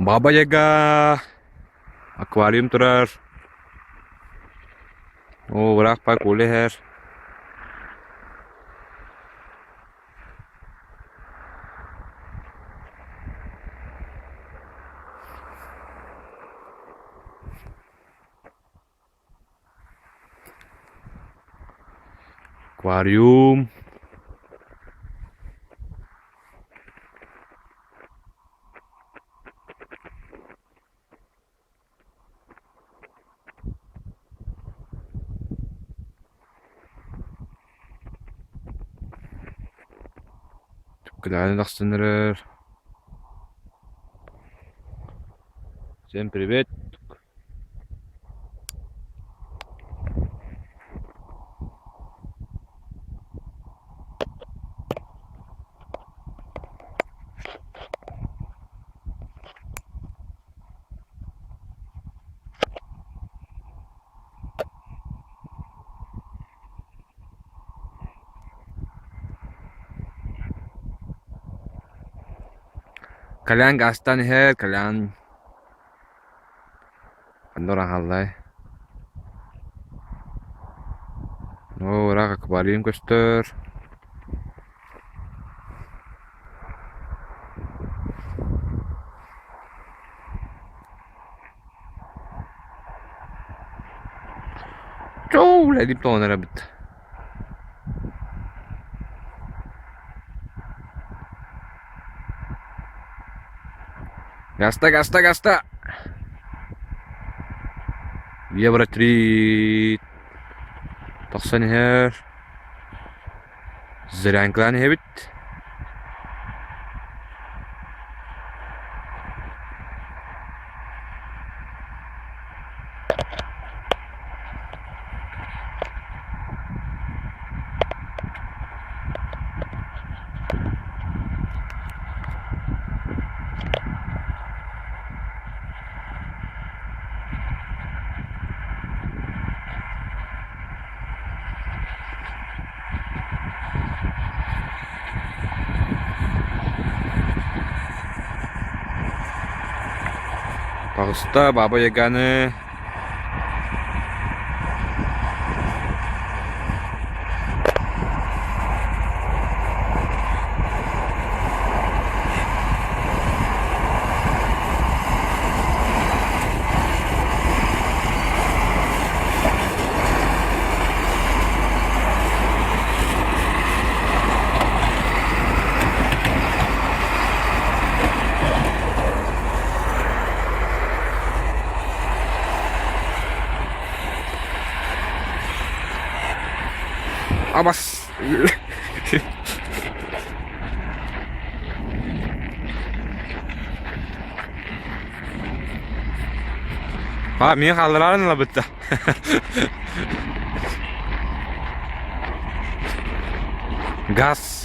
Baba Yaga akvaryum turar. O bırak bak öyle her. Akvaryum. Глянь, нахсынырыр. Всем привет. Kalian gastan her, kalian. Andorang halay. Oh, bırak akvaryum göster. Çoğu edip de onlara bitti. Gasta, gasta, gasta. Dia beratrit. Taksan her. Zeranklan hebit. Pagusta Baba Yaga'nı. Abas. Pak, mie kaldıran lah betul. Gas.